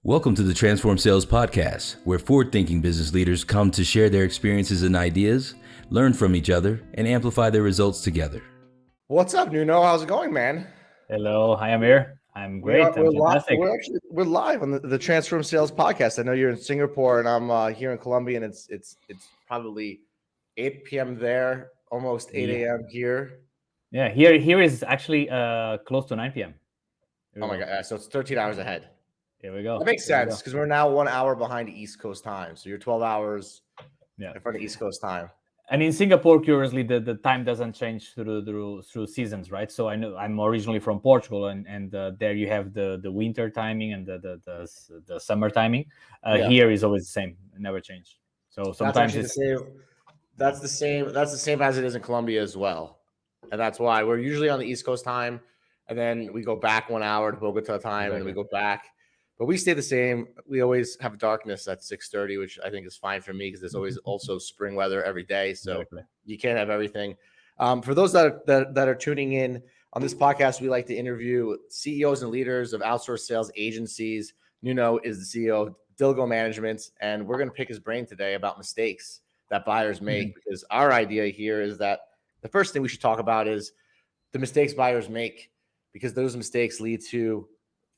Welcome to the Transform Sales Podcast, where forward-thinking business leaders come to share their experiences and ideas, learn from each other, and amplify their results together. What's up, Nuno? How's it going, man? Hello, hi Amir. I'm great. I'm fantastic. We're live on the Transform Sales Podcast. I know you're in Singapore, and I'm here in Colombia, and it's probably 8 p.m. there, almost 8 a.m. here. Yeah, here is actually close to 9 p.m. Oh my god! So it's 13 hours ahead. Here we go. That makes sense because we're now 1 hour behind East Coast time. So you're 12 hours in front of East Coast time. And in Singapore, curiously, the time doesn't change through seasons, right? So I know I'm originally from Portugal, and there you have the winter timing and the summer timing. Here is always the same; it never changed. So sometimes that's the same as it is in Colombia as well, and that's why we're usually on the East Coast time, and then we go back 1 hour to Bogota time, and then we go back. But we stay the same. We always have darkness at 6:30, which I think is fine for me because there's always also spring weather every day. So you can't have everything. For those that are tuning in on this podcast, we like to interview CEOs and leaders of outsourced sales agencies. Nuno is the CEO of Diligo Management, and we're going to pick his brain today about mistakes that buyers make because our idea here is that the first thing we should talk about is the mistakes buyers make because those mistakes lead to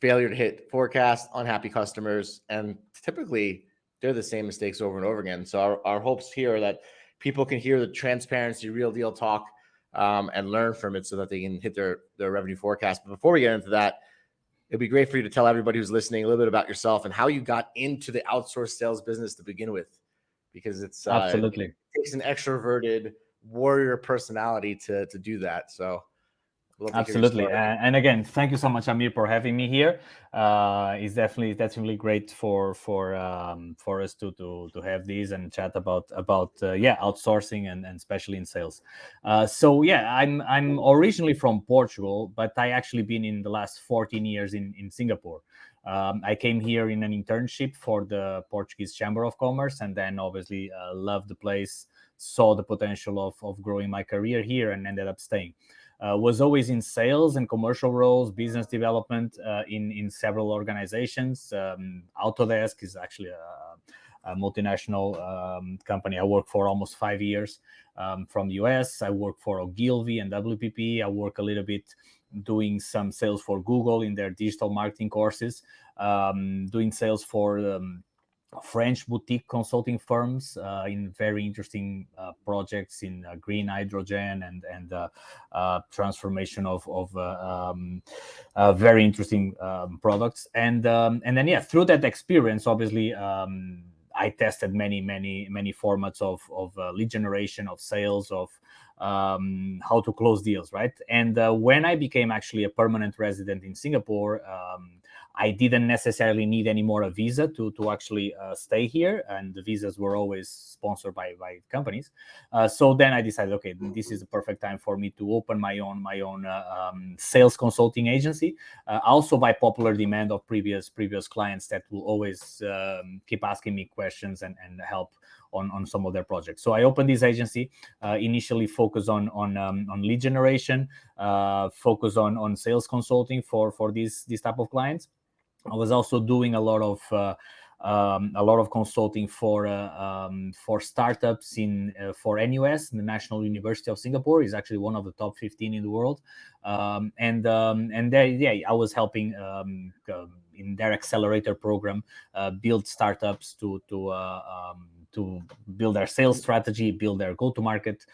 failure to hit forecast, unhappy customers, and typically they're the same mistakes over and over again. So our hopes here are that people can hear the transparency, real deal talk, and learn from it so that they can hit their revenue forecast. But before we get into that, it'd be great for you to tell everybody who's listening a little bit about yourself and how you got into the outsourced sales business to begin with, because it's absolutely it takes an extroverted warrior personality to do that. So absolutely, and again, thank you so much, Amir, for having me here. It's definitely great for us to have these and chat about outsourcing and especially in sales. I'm originally from Portugal, but I actually been in the last 14 years in Singapore. I came here in an internship for the Portuguese Chamber of Commerce, and then obviously loved the place, saw the potential of growing my career here, and ended up staying. Was always in sales and commercial roles, business development in several organizations. Autodesk is actually a multinational company I worked for almost 5 years from the US. I work for Ogilvy and WPP. I work a little bit doing some sales for Google in their digital marketing courses, doing sales for French boutique consulting firms in very interesting projects in green hydrogen and transformation of very interesting products. And then through that experience, obviously, I tested many formats of lead generation, of sales, of how to close deals, right? And when I became actually a permanent resident in Singapore, I didn't necessarily need any more a visa to actually stay here, and the visas were always sponsored by companies. So then I decided, okay, this is the perfect time for me to open my own sales consulting agency. Also by popular demand of previous clients that will always keep asking me questions and help on some of their projects. So I opened this agency, initially focused on lead generation, focus on sales consulting for these type of clients. I was also doing a lot of consulting for startups for NUS, the National University of Singapore is actually one of the top 15 in the world, and there, I was helping in their accelerator program build startups to build their sales strategy, build their go-to-market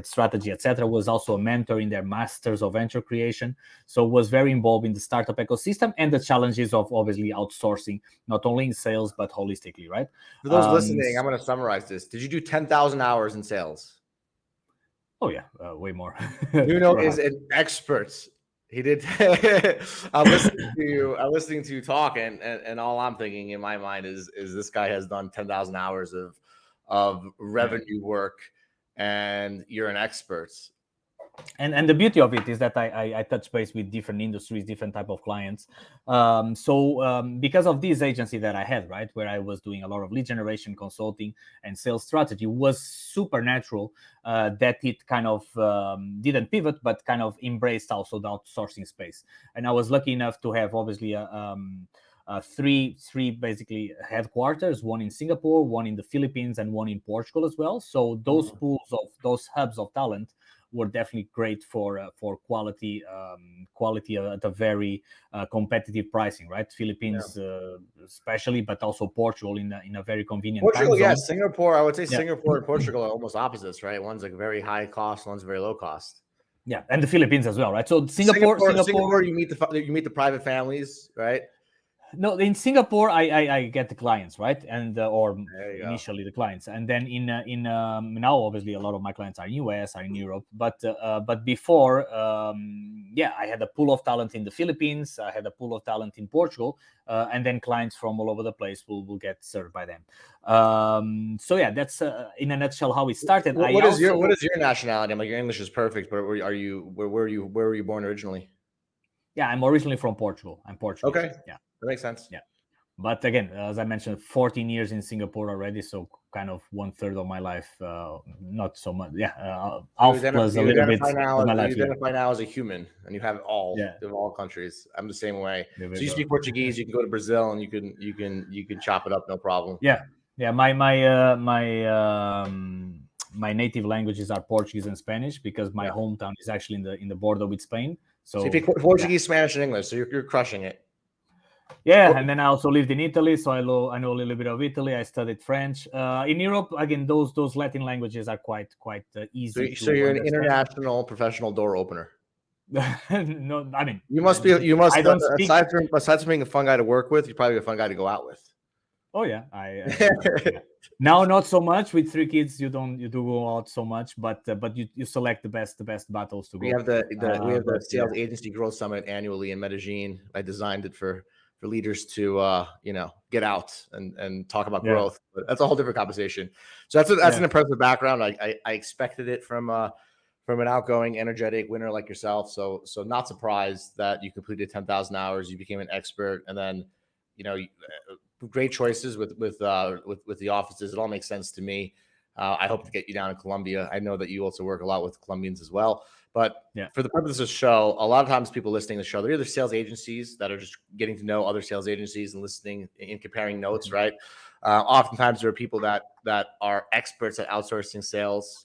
strategy, etc. Was also a mentor in their Masters of Venture Creation. So was very involved in the startup ecosystem and the challenges of obviously outsourcing, not only in sales, but holistically, right? For those listening, I'm going to summarize this. Did you do 10,000 hours in sales? Oh yeah, way more. Nuno is an expert. He did. I'm listening to you talk, and all I'm thinking in my mind is this guy has done 10,000 hours of revenue work, and you're an expert. And the beauty of it is that I touch base with different industries, different type of clients. Because of this agency that I had, right, where I was doing a lot of lead generation, consulting, and sales strategy, was super natural that it kind of didn't pivot, but kind of embraced also the outsourcing space. And I was lucky enough to have obviously three basically headquarters, one in Singapore, one in the Philippines, and one in Portugal as well. So those those hubs of talent were definitely great for quality at a very competitive pricing, right? Philippines especially, but also Portugal in a very convenient Portugal, time zone. yeah. Singapore, I would say Singapore and Portugal are almost opposites, right? One's like very high cost, one's very low cost. Yeah, and the Philippines as well, right? So Singapore, you meet the private families, right? No, in Singapore, I get the clients, right, and or initially go. the clients, and then in now obviously a lot of my clients are in US, are in Europe, but before, I had a pool of talent in the Philippines, I had a pool of talent in Portugal, and then clients from all over the place will get served by them. So yeah, that's in a nutshell how it started. What is your nationality? I'm like, your English is perfect, but where were you born originally? Yeah, I'm originally from Portugal. I'm Portuguese. Okay, yeah. That makes sense. Yeah. But again, as I mentioned, 14 years in Singapore already, so kind of 1/3 of my life, not so much. Yeah, half plus a little bit of my life. You identify now as a human, and you have all of all countries. I'm the same way. So you speak Portuguese, you can go to Brazil, and you can chop it up, no problem. Yeah. My native languages are Portuguese and Spanish because my hometown is actually in the border with Spain. So you speak Portuguese, Spanish, and English. So you're crushing it. Yeah, and then I also lived in Italy, so I know a little bit of Italy. I studied French. In Europe, again, those Latin languages are quite easy. So you're an international professional door opener. No, I mean, you must. I don't speak. Aside from being a fun guy to work with, you're probably a fun guy to go out with. Oh yeah, now not so much. With 3 kids, you do go out so much, but you select the best battles to go. We have the sales agency growth summit annually in Medellin. I designed it for leaders to get out and talk about growth. But that's a whole different conversation. So that's an impressive background. I expected it from an outgoing, energetic winner like yourself. So not surprised that you completed 10,000 hours. You became an expert, and then great choices with the offices. It all makes sense to me. I hope to get you down in Colombia. I know that you also work a lot with Colombians as well. But for the purpose of the show, a lot of times people listening to the show, they're either sales agencies that are just getting to know other sales agencies and listening and comparing notes, right? Oftentimes there are people that are experts at outsourcing sales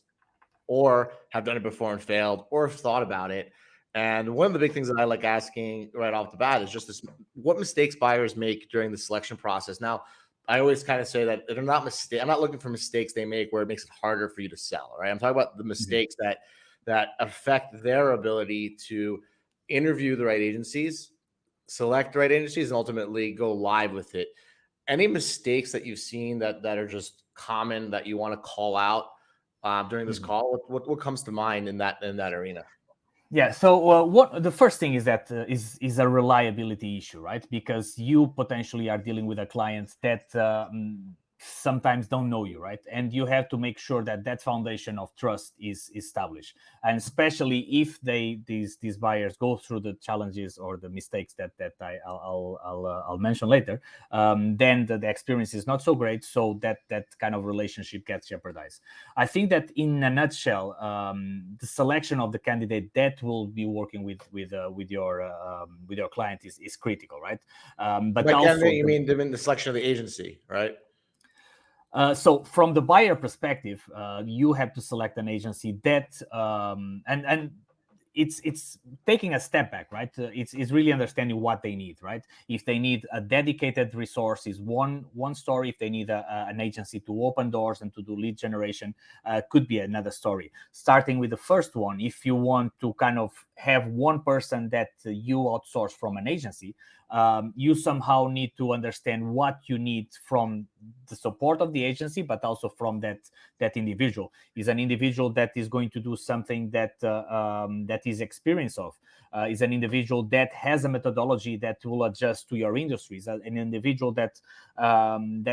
or have done it before and failed or have thought about it. And one of the big things that I like asking right off the bat is just what mistakes buyers make during the selection process. Now, I always kind of say that they're not mistakes. I'm not looking for mistakes they make where it makes it harder for you to sell, right? I'm talking about the mistakes that affect their ability to interview the right agencies, select the right agencies, and ultimately go live with it. Any mistakes that you've seen that are just common that you want to call out during this call? What comes to mind in that arena? Yeah. So what the first thing is that is a reliability issue, right? Because you potentially are dealing with a client that sometimes don't know you, right? And you have to make sure that foundation of trust is established, and especially if these buyers go through the challenges or the mistakes that I'll mention later, then the experience is not so great, so that kind of relationship gets jeopardized. I think that in a nutshell, the selection of the candidate that will be working with your client is critical, right? But also, you mean the selection of the agency, right? So from the buyer perspective, you have to select an agency that and it's taking a step back, right? It's really understanding what they need, right? If they need a dedicated resource is one story. If they need an agency to open doors and to do lead generation, could be another story. Starting with the first one, if you want to kind of have one person that you outsource from an agency, you somehow need to understand what you need from the support of the agency, but also from that individual. Is an individual that is going to do something that is experience of, is an individual that has a methodology that will adjust to your industries, an individual that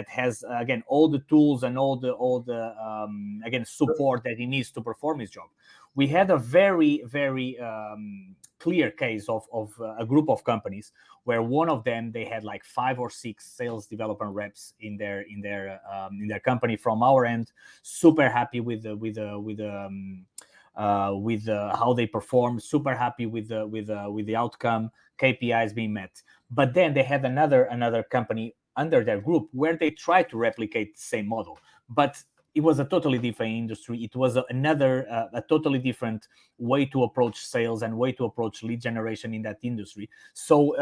has again all the tools and all the again support that he needs to perform his job. We had a very clear case of a group of companies where one of them, they had like 5 or 6 sales development reps in their company from our end, super happy with how they perform, super happy with the outcome, KPIs being met. But then they had another company under their group where they tried to replicate the same model, but it was a totally different industry. It was a totally different way to approach sales and way to approach lead generation in that industry. So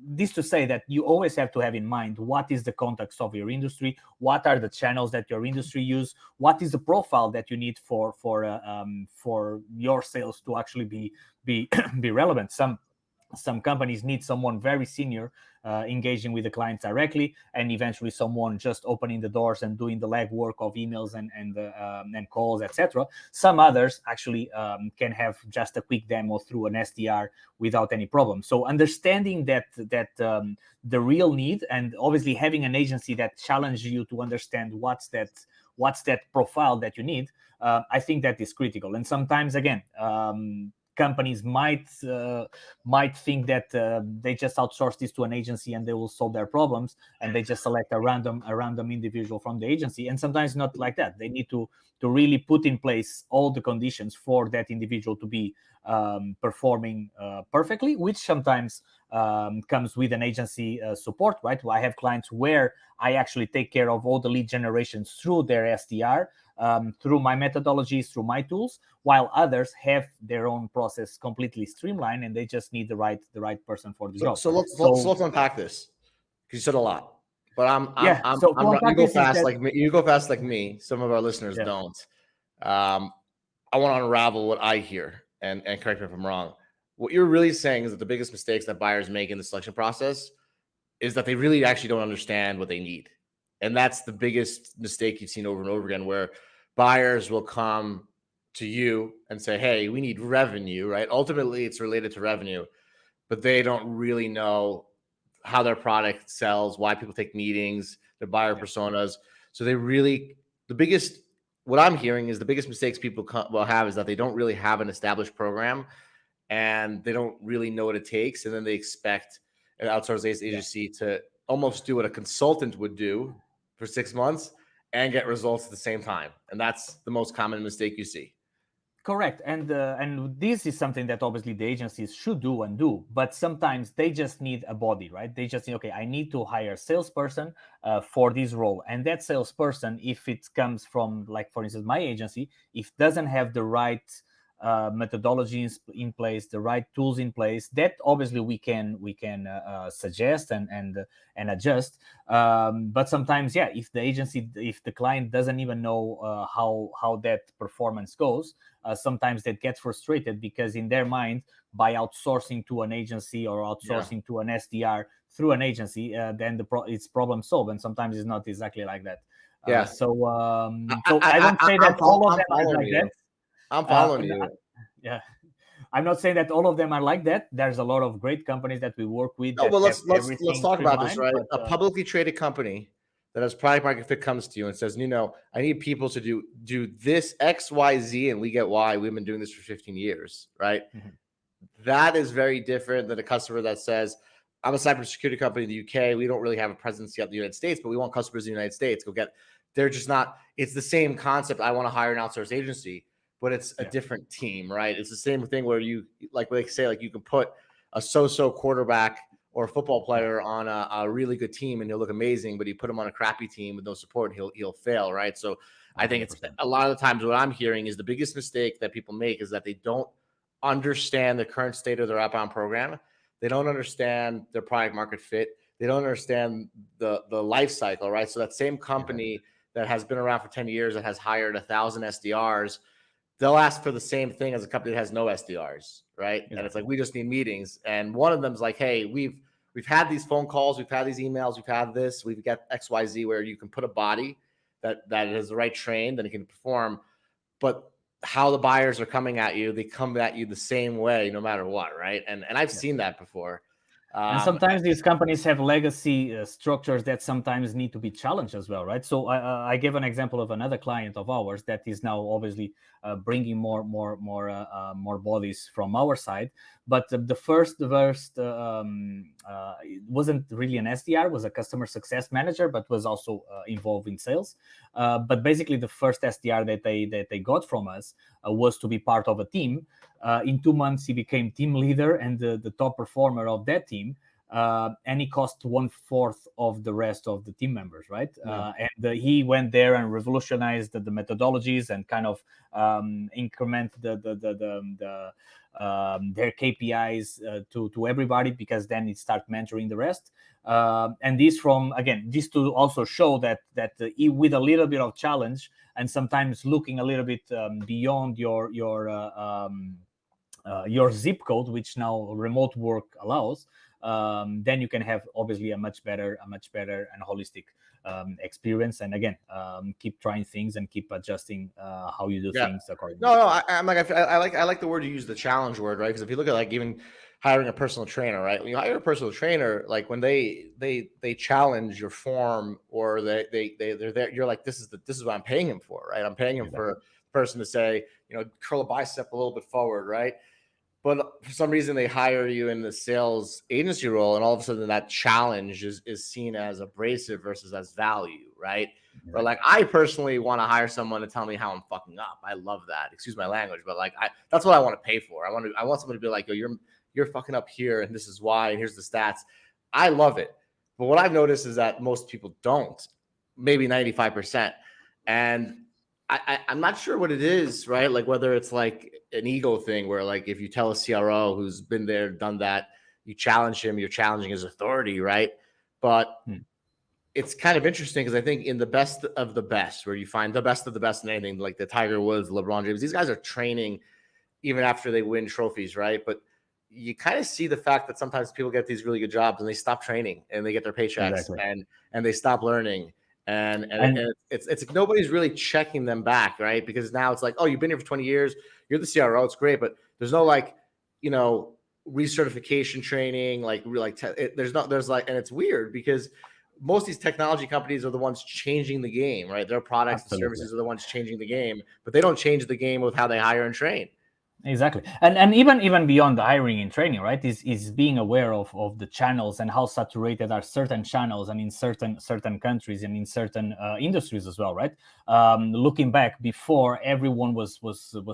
this to say that you always have to have in mind what is the context of your industry, what are the channels that your industry use, what is the profile that you need for your sales to actually be be relevant. Some companies need someone very senior engaging with the clients directly, and eventually someone just opening the doors and doing the legwork of emails and calls, etc. Some others actually can have just a quick demo through an SDR without any problem. So understanding that the real need, and obviously having an agency that challenges you to understand what's that profile that you need, I think that is critical. And sometimes, again, companies might think that they just outsource this to an agency and they will solve their problems, and they just select a random individual from the agency. And sometimes not like that. They need to really put in place all the conditions for that individual to be performing perfectly, which sometimes comes with an agency support, right? I have clients where I actually take care of all the lead generations through their SDR, through my methodologies, through my tools, while others have their own process completely streamlined and they just need the right person for the job. So let's unpack this, because you said a lot. But you go fast like me. Some of our listeners don't. I want to unravel what I hear, and correct me if I'm wrong. What you're really saying is that the biggest mistakes that buyers make in the selection process is that they really actually don't understand what they need. And that's the biggest mistake you've seen over and over again, where buyers will come to you and say, hey, we need revenue, right? Ultimately, it's related to revenue, but they don't really know how their product sells, why people take meetings, their buyer personas. So what I'm hearing is the biggest mistakes people will have is that they don't really have an established program, and they don't really know what it takes. And then they expect an outsourced agency to almost do what a consultant would do for 6 months and get results at the same time. And that's the most common mistake you see. Correct. And this is something that obviously the agencies should do, but sometimes they just need a body, right? They just need, okay, I need to hire a salesperson for this role. And that salesperson, if it comes from, like, for instance, my agency, if doesn't have the right methodologies in place, the right tools in place, that obviously we can suggest and adjust. But sometimes, if the client doesn't even know how that performance goes, sometimes they get frustrated, because in their mind, by outsourcing to an agency or outsourcing to an SDR through an agency, then it's problem solved. And sometimes it's not exactly like that. So I don't say that all of them are like that. I'm following you. Yeah, I'm not saying that all of them are like that. There's a lot of great companies that we work with. No, but let's talk about this, right? A publicly traded company that has product market fit comes to you and says, Nuno, I need people to do this X, Y, Z, and we get Y. We've been doing this for 15 years, right? Mm-hmm. That is very different than a customer that says, I'm a cybersecurity company in the UK. We don't really have a presence yet in the United States, but we want customers in the United States. They're just not. It's the same concept. I want to hire an outsourced agency, but it's a different team, right? It's the same thing where you, like they say, like you can put a so-so quarterback or a football player on a really good team and he'll look amazing, but you put him on a crappy team with no support, he'll fail, right? So I think it's a lot of the times what I'm hearing is the biggest mistake that people make is that they don't understand the current state of their outbound program. They don't understand their product market fit. They don't understand the life cycle, right? So that same company that has been around for 10 years, that has hired 1,000 SDRs, they'll ask for the same thing as a company that has no SDRs, right? Yeah. And it's like, we just need meetings. And one of them's like, hey, we've had these phone calls, we've had these emails, we've had this, we've got XYZ, where you can put a body that is the right trained and it can perform. But how the buyers are coming at you, they come at you the same way, no matter what, right? And I've seen that before. And sometimes these companies have legacy structures that sometimes need to be challenged as well, right? So I gave an example of another client of ours that is now obviously bringing more bodies from our side. But the first it wasn't really an SDR, was a customer success manager, but was also involved in sales. But basically, the first SDR that they got from us was to be part of a team. In 2 months, he became team leader and the top performer of that team. And he cost 1/4 of the rest of the team members, right? Yeah. And he went there and revolutionized the methodologies and kind of increment their KPIs to everybody, because then it starts mentoring the rest. And this to also show that with a little bit of challenge and sometimes looking a little bit beyond your zip code, which now remote work allows, then you can have obviously a much better and holistic experience. And again, keep trying things and keep adjusting how you do things accordingly. I like the word you use, the challenge word, right? Because if you look at like even hiring a personal trainer, right? When you hire a personal trainer, like when they challenge your form, or they're there, you're like, this is what I'm paying him for, right? I'm paying him for a person to say, curl a bicep a little bit forward, right? But for some reason, they hire you in the sales agency role, and all of a sudden that challenge is seen as abrasive versus as value, right? Or like, I personally want to hire someone to tell me how I'm fucking up. I love that. Excuse my language, but like, that's what I want to pay for. I want someone to be like, yo, you're fucking up here, and this is why, and here's the stats. I love it. But what I've noticed is that most people don't, maybe 95%. And I'm not sure what it is, right? Like whether it's like an ego thing where like if you tell a CRO who's been there, done that, you challenge him, you're challenging his authority, right? But it's kind of interesting because I think in the best of the best, where you find the best of the best in anything, like the Tiger Woods, LeBron James, these guys are training even after they win trophies, right? But you kind of see the fact that sometimes people get these really good jobs and they stop training and they get their paychecks and they stop learning. And it's nobody's really checking them back, right? Because now it's like, oh, you've been here for 20 years, you're the CRO, it's great, but there's no like, recertification training, like there's like, and it's weird because most of these technology companies are the ones changing the game, right? Their products and services are the ones changing the game, but they don't change the game with how they hire and train. Exactly. And even beyond the hiring and training, right, is being aware of the channels and how saturated are certain channels and in certain countries and in certain industries as well, right? Looking back, before, everyone was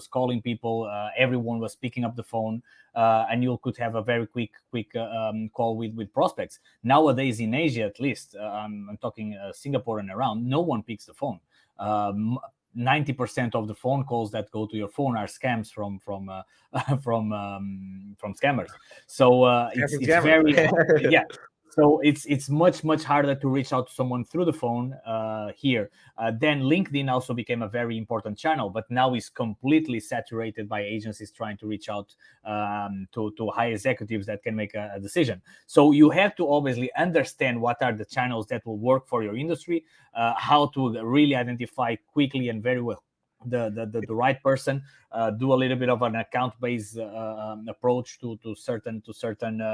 calling people, everyone was picking up the phone, and you could have a very quick call with prospects. Nowadays in Asia, at least, I'm talking Singapore and around, no one picks the phone. 90% of the phone calls that go to your phone are scams from scammers. So it's very So it's much harder to reach out to someone through the phone here. Then LinkedIn also became a very important channel, but now is completely saturated by agencies trying to reach out to high executives that can make a decision. So you have to obviously understand what are the channels that will work for your industry, how to really identify quickly and very well the right person, do a little bit of an account-based approach to certain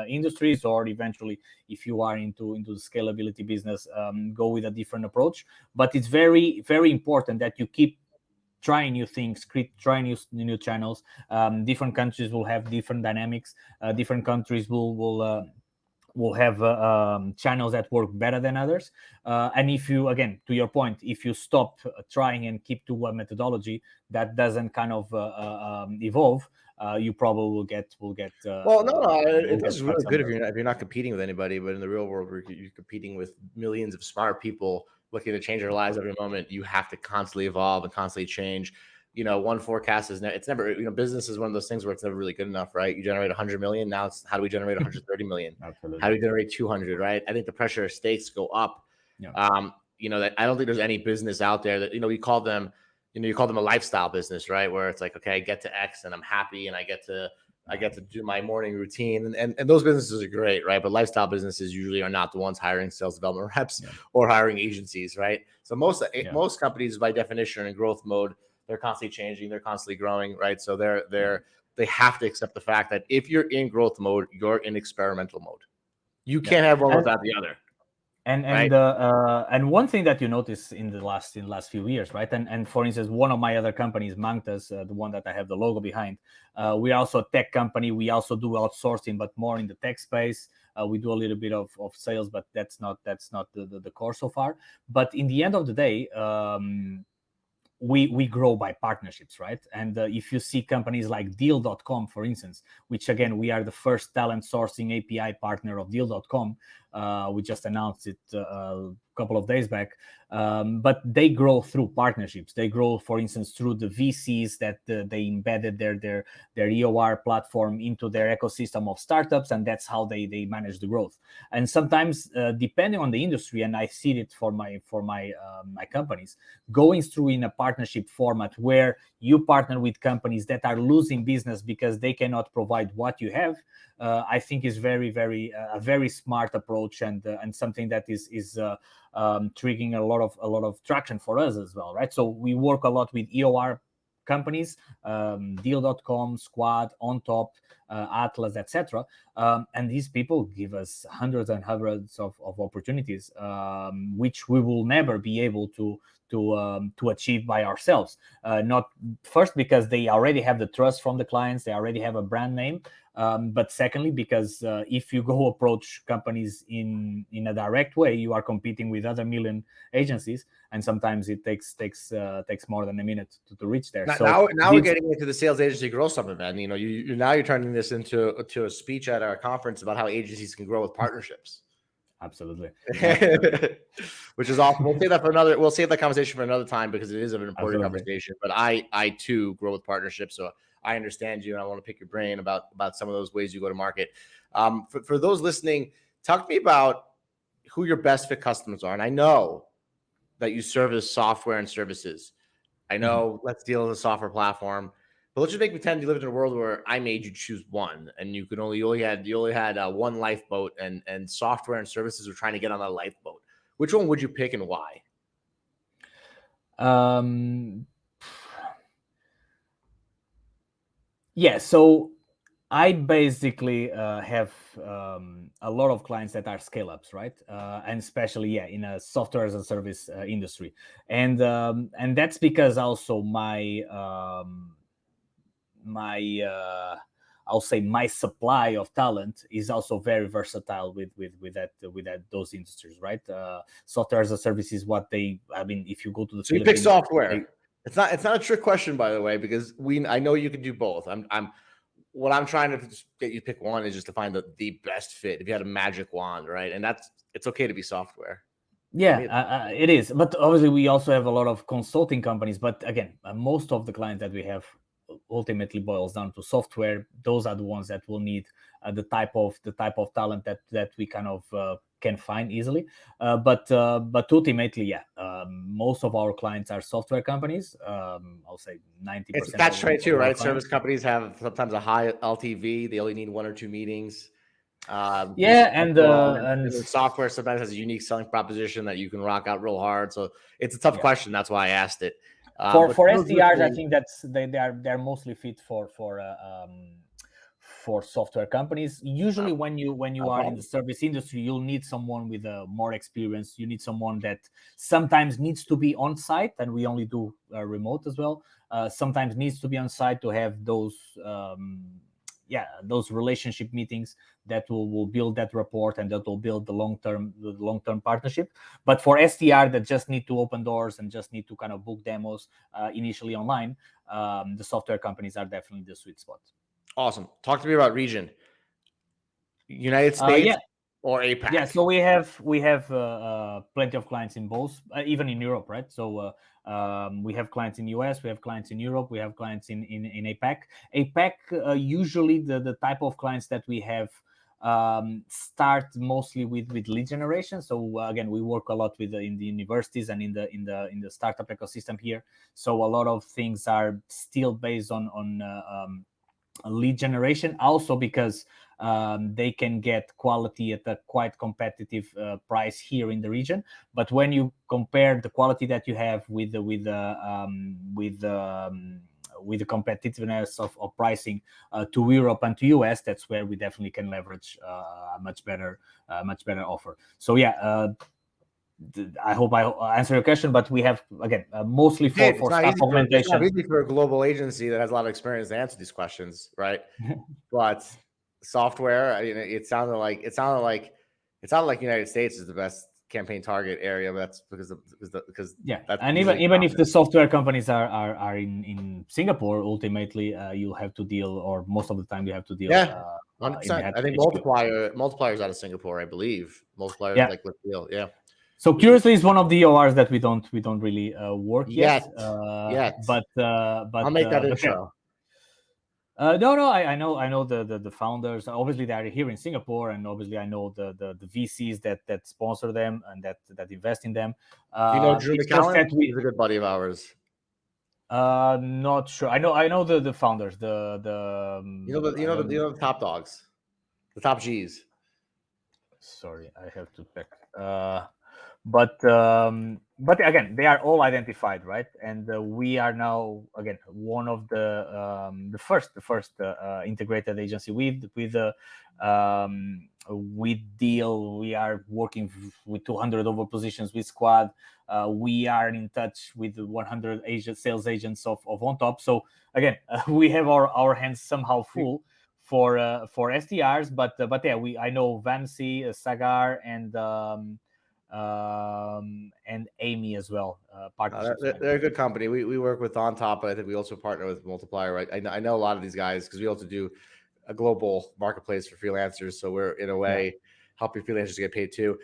industries, or eventually, if you are into the scalability business, go with a different approach. But it's very, very important that you keep trying new things, trying new channels. Different countries will have different dynamics. Different countries will have channels that work better than others. And if you, again, to your point, if you stop trying and keep to one methodology that doesn't kind of evolve, you probably will get. It's really good if you're not competing with anybody, but in the real world, you're competing with millions of smart people looking to change their lives every moment. You have to constantly evolve and constantly change. One forecast is it's never, business is one of those things where it's never really good enough, right? You generate 100 million. Now it's how do we generate 130 million? Absolutely. How do we generate 200, right? I think the pressure of stakes go up. Yeah. That I don't think there's any business out there that, you call them a lifestyle business, right? Where it's like, okay, I get to X and I'm happy and I get to do my morning routine. And those businesses are great, right? But lifestyle businesses usually are not the ones hiring sales development reps or hiring agencies, right? So most companies by definition are in growth mode. They're constantly changing. They're constantly growing, right? So they have to accept the fact that if you're in growth mode, you're in experimental mode. You can't have one without the other. And one thing that you notice in the last few years, right? And for instance, one of my other companies, Manctas, the one that I have the logo behind, we are also a tech company. We also do outsourcing, but more in the tech space. We do a little bit of sales, but that's not the core so far. But in the end of the day, we grow by partnerships, right? And if you see companies like Deal.com, for instance, which again, we are the first talent sourcing API partner of Deal.com. We just announced it a couple of days back. But they grow through partnerships. They grow, for instance, through the VCs that they embedded their EOR platform into their ecosystem of startups, and that's how they manage the growth. And sometimes, depending on the industry, and I see it for my companies, going through in a partnership format where you partner with companies that are losing business because they cannot provide what you have, I think is very, very a very smart approach, and something that is triggering a lot of traction for us as well, right? So we work a lot with EOR companies, Deal.com, Squad, On Top, Atlas, etc. And these people give us hundreds and hundreds of opportunities, which we will never be able to achieve by ourselves. Not first because they already have the trust from the clients, they already have a brand name. But secondly, because if you go approach companies in a direct way, you are competing with other million agencies, and sometimes it takes more than a minute to reach there. Now we're getting into the Sales Agency Growth Summit, man. You know, you're turning this into a speech at our conference about how agencies can grow with partnerships. Absolutely. Which is awesome. We'll save that conversation for another time, because it is an important conversation. But I too grow with partnerships, so I understand you, and I want to pick your brain about some of those ways you go to market. For those listening, talk to me about who your best fit customers are. And I know that you service software and services. I know Let's Deal is a software platform, but let's just make pretend you lived in a world where I made you choose one, and you only had one lifeboat, and software and services were trying to get on that lifeboat. Which one would you pick, and why? Yeah, so I basically have a lot of clients that are scale-ups, right? And especially, in a software as a service industry, and that's because also I'll say my supply of talent is also very versatile with those industries, right? Software as a service is what if you go to the Philippines, you pick software. It's not a trick question, by the way, because I know you can do both. What I'm trying to get you to pick one is just to find the best fit. If you had a magic wand, right? And it's okay to be software. Yeah, it is. But obviously, we also have a lot of consulting companies. But again, most of the clients that we have ultimately boils down to software. Those are the ones that will need the type of talent that we kind of can find easily. But ultimately, most of our clients are software companies. I'll say 90%. That's right too, right? Service companies have sometimes a high LTV. They only need one or two meetings. And software sometimes has a unique selling proposition that you can rock out real hard. So it's a tough question. That's why I asked it. For SDRs, I think that's they're mostly fit for software companies. Usually, when you are in the service industry, you'll need someone with more experience. You need someone that sometimes needs to be on site, and we only do remote as well. Sometimes needs to be on site to have those relationship meetings that will build that rapport, and that will build the long-term partnership. But for SDR that just need to open doors and just need to kind of book demos initially online, the software companies are definitely the sweet spot. Awesome. Talk to me about region. United States or APAC? Yeah, so we have plenty of clients in both, even in Europe, right? So we have clients in US, we have clients in Europe, we have clients in APAC. APAC, usually the type of clients that we have start mostly with lead generation. So again, we work a lot with in the universities and in the startup ecosystem here. So a lot of things are still based on lead generation, also because they can get quality at a quite competitive price here in the region. But when you compare the quality that you have with the competitiveness of pricing to Europe and to US, that's where we definitely can leverage a much better offer. So I hope I answer your question, but we have, again, mostly for staff augmentation. It's not easy for a global agency that has a lot of experience to answer these questions, right? But software, it sounded like United States is the best campaign target area, but that's because that's and even if the software companies are in Singapore, ultimately you'll have to deal, or most of the time you have to deal. 100%. I think multipliers out of Singapore, I believe. Multipliers like let's deal. Yeah. So Curiously is one of the ORs that we don't really work yet. But I'll make that intro. No, I know the founders. Obviously, they are here in Singapore, and obviously, I know the VCs that sponsor them and that invest in them. Do you know Drew McCallum? He's a good buddy of ours. Not sure. I know the founders. You know the top dogs, the top G's. Sorry, I have to check. But again, they are all identified, right? And we are now again one of the first integrated agency with deal. We are working with 200 over positions with Squad. We are in touch with 100 sales agents of On Top. So again, we have our hands somehow full for SDRs. But yeah, I know Vancy, Sagar, and Amy as well. They're a good company. We work with On Top, but I think we also partner with Multiplier. Right? I know a lot of these guys because we also do a global marketplace for freelancers. So we're in a way helping freelancers get paid too.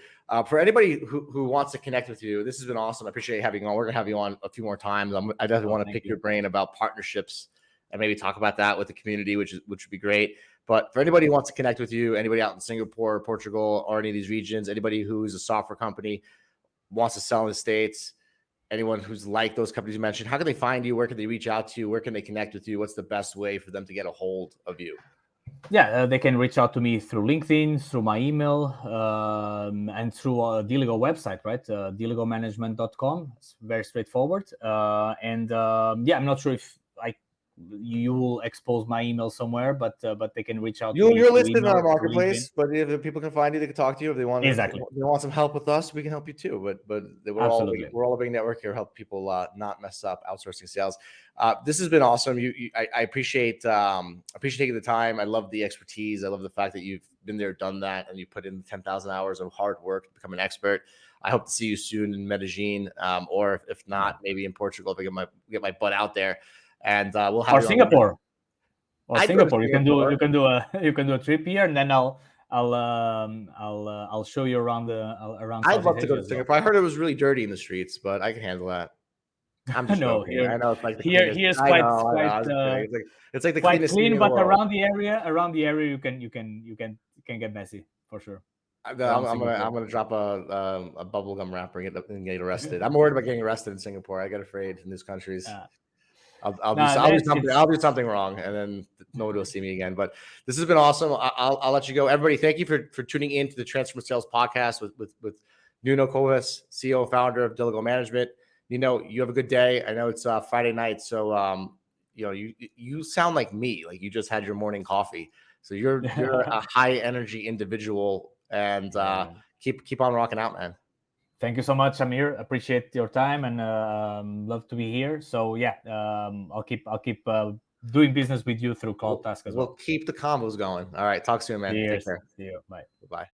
For anybody who wants to connect with you, this has been awesome. I appreciate having you on. We're gonna have you on a few more times. I definitely want to pick your brain about partnerships and maybe talk about that with the community, which would be great. But for anybody who wants to connect with you, anybody out in Singapore, Portugal, or any of these regions, anybody who's a software company, wants to sell in the States, anyone who's like those companies you mentioned, how can they find you? Where can they reach out to you? Where can they connect with you? What's the best way for them to get a hold of you? Yeah, they can reach out to me through LinkedIn, through my email, and through Diligo website, right? DiligoManagement.com. It's very straightforward. I'm not sure if you will expose my email somewhere, but they can reach out. You're listed in our marketplace, but if people can find you, they can talk to you. If they want they want some help with us, we can help you too. But we're all a big network here, help people not mess up outsourcing sales. This has been awesome. I appreciate taking the time. I love the expertise. I love the fact that you've been there, done that, and you put in 10,000 hours of hard work to become an expert. I hope to see you soon in Medellin, or if not, maybe in Portugal if I get my butt out there. And we'll have Singapore. Singapore. You can do a trip here, and then I'll show you around I'd love to go to Singapore. I heard it was really dirty in the streets, but I can handle that. I'm just joking. I know it's like the cleanest. Here's it's like the quite cleanest clean, but around the area you can get messy for sure. I'm gonna drop a bubblegum wrapper and get arrested. I'm worried about getting arrested in Singapore. I get afraid in these countries. I'll do something wrong, and then nobody will see me again. But this has been awesome. I'll let you go. Everybody, thank you for tuning in to the Transform Sales podcast with Nuno Covas, CEO and founder of Diligo Management. You have a good day. I know it's Friday night, so you sound like me, like you just had your morning coffee. So you're a high energy individual, and keep on rocking out, man. Thank you so much, Amir. Appreciate your time and love to be here. So I'll keep doing business with you through CloudTask as well. We'll keep the combos going. All right, talk soon, man. Cheers. Take care. See you. Bye. Bye.